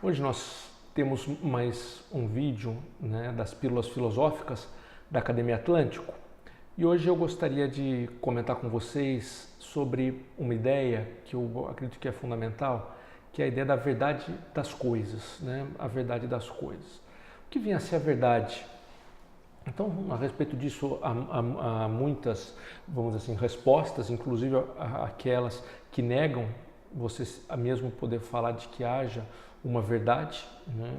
Hoje nós temos mais um vídeo, né, das Pílulas Filosóficas da Academia Atlântico, e hoje eu gostaria de comentar com vocês sobre uma ideia que eu acredito que é fundamental, que é a ideia da verdade das coisas, né? A verdade das coisas. O que vem a ser a verdade? Então, a respeito disso, há muitas, vamos dizer assim, respostas, inclusive aquelas que negam você mesmo poder falar de que haja uma verdade, né?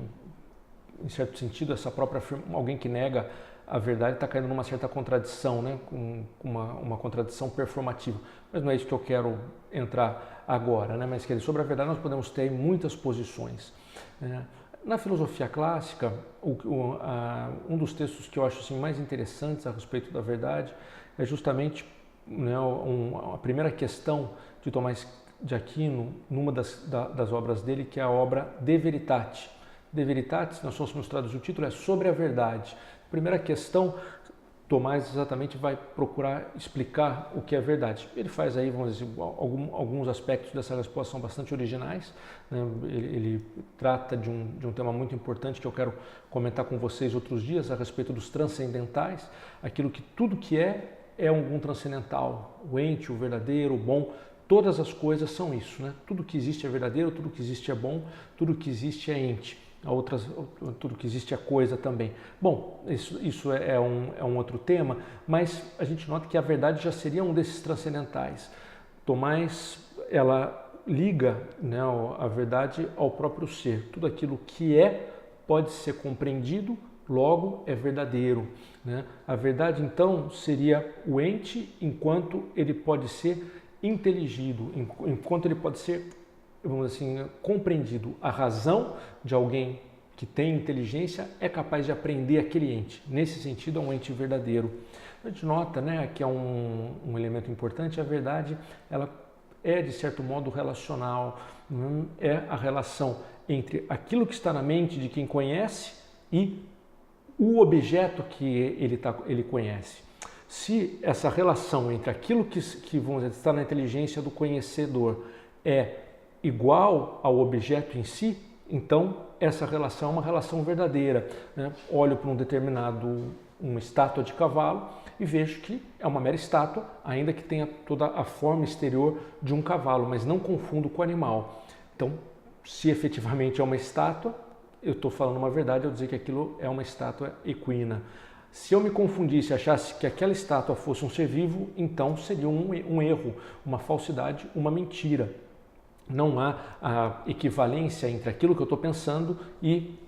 Em certo sentido, essa própria alguém que nega a verdade está caindo numa certa contradição, né? Com uma contradição performativa. Mas não é isso que eu quero entrar agora, né? Mas quer dizer, sobre a verdade nós podemos ter muitas posições, né? Na filosofia clássica, um dos textos que eu acho assim, mais interessantes a respeito da verdade é justamente, né, a primeira questão de Tomás de Aquino, numa das obras dele, que é a obra De Veritate. De Veritate, se nós fôssemos traduzir o título, é sobre a verdade. Primeira questão, Tomás exatamente vai procurar explicar o que é verdade. Ele faz aí, vamos dizer, alguns aspectos dessa resposta são bastante originais, né? Ele trata de um tema muito importante que eu quero comentar com vocês outros dias a respeito dos transcendentais, aquilo que tudo que é algum transcendental, o ente, o verdadeiro, o bom. Todas as coisas são isso, né? Tudo que existe é verdadeiro, tudo que existe é bom, tudo que existe é ente. Tudo que existe é coisa também. Bom, isso é um outro tema, mas a gente nota que a verdade já seria um desses transcendentais. Tomás, ela liga, né, a verdade ao próprio ser. Tudo aquilo que pode ser compreendido, logo é verdadeiro, né? A verdade, então, seria o ente enquanto ele pode ser inteligido, enquanto ele pode ser, vamos dizer assim, compreendido. A razão de alguém que tem inteligência é capaz de aprender aquele ente. Nesse sentido, é um ente verdadeiro. A gente nota, né, que é um elemento importante, a verdade, ela é, de certo modo, relacional, é a relação entre aquilo que está na mente de quem conhece e o objeto que ele conhece. Se essa relação entre aquilo que vamos dizer, está na inteligência do conhecedor é igual ao objeto em si, então essa relação é uma relação verdadeira, né? Olho para uma estátua de cavalo e vejo que é uma mera estátua, ainda que tenha toda a forma exterior de um cavalo, mas não confundo com o animal. Então, se efetivamente é uma estátua, eu estou falando uma verdade ao dizer que aquilo é uma estátua equina. Se eu me confundisse e achasse que aquela estátua fosse um ser vivo, então seria um erro, uma falsidade, uma mentira. Não há a equivalência entre aquilo que eu estou pensando e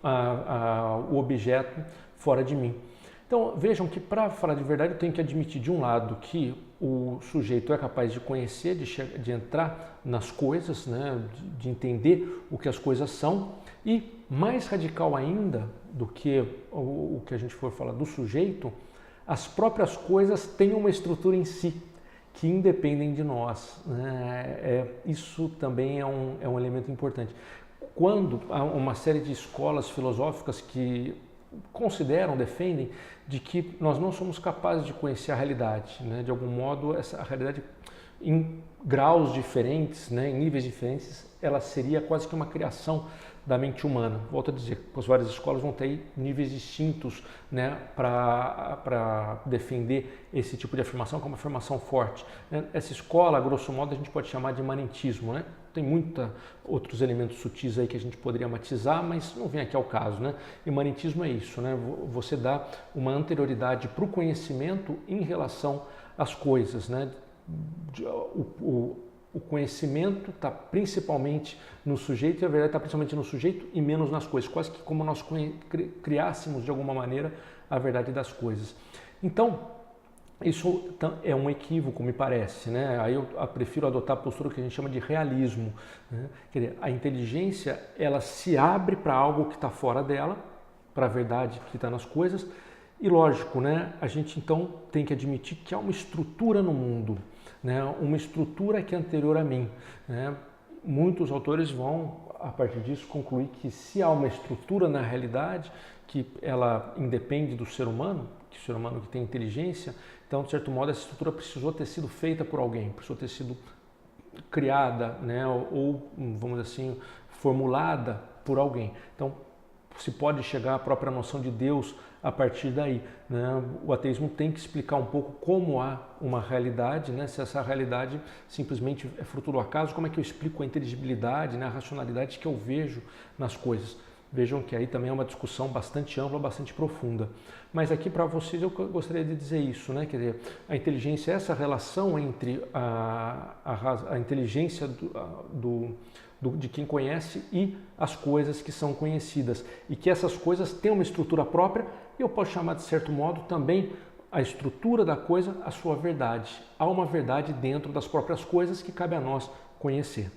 o objeto fora de mim. Então vejam que para falar de verdade eu tenho que admitir de um lado que o sujeito é capaz de conhecer, de entrar nas coisas, né, de entender o que as coisas são, e mais radical ainda do que o que a gente for falar do sujeito, as próprias coisas têm uma estrutura em si, que independem de nós, né? Isso também é um elemento importante. Quando há uma série de escolas filosóficas que defendem de que nós não somos capazes de conhecer a realidade, né? De algum modo, a realidade em graus diferentes, né? Em níveis diferentes, ela seria quase que uma criação da mente humana. Volto a dizer, as várias escolas vão ter níveis distintos, né, para defender esse tipo de afirmação como uma afirmação forte. Essa escola, a grosso modo, a gente pode chamar de imanentismo, né? Tem muitos outros elementos sutis aí que a gente poderia matizar, mas não vem aqui ao caso, né? Imanentismo é isso, né? Você dá uma anterioridade para o conhecimento em relação às coisas, né? O conhecimento está principalmente no sujeito e a verdade está principalmente no sujeito e menos nas coisas, quase que como nós criássemos de alguma maneira a verdade das coisas. Então, isso é um equívoco, me parece, né? Aí eu prefiro adotar a postura que a gente chama de realismo, né? Quer dizer, a inteligência, ela se abre para algo que está fora dela, para a verdade que está nas coisas, e lógico, né? A gente então tem que admitir que há uma estrutura no mundo, né? Uma estrutura que é anterior a mim, né? Muitos autores vão, a partir disso, concluir que se há uma estrutura na realidade, que ela independe do ser humano, que o ser humano que tem inteligência, então, de certo modo, essa estrutura precisou ter sido feita por alguém, precisou ter sido criada, né, ou vamos dizer assim, formulada por alguém. Então, se pode chegar à própria noção de Deus a partir daí, né? O ateísmo tem que explicar um pouco como há uma realidade, né? Se essa realidade simplesmente é fruto do acaso, como é que eu explico a inteligibilidade, né? A racionalidade que eu vejo nas coisas. Vejam que aí também é uma discussão bastante ampla, bastante profunda. Mas aqui para vocês eu gostaria de dizer isso, né? Quer dizer, a inteligência é essa relação entre a inteligência de quem conhece e as coisas que são conhecidas. E que essas coisas têm uma estrutura própria e eu posso chamar de certo modo também a estrutura da coisa a sua verdade. Há uma verdade dentro das próprias coisas que cabe a nós conhecer.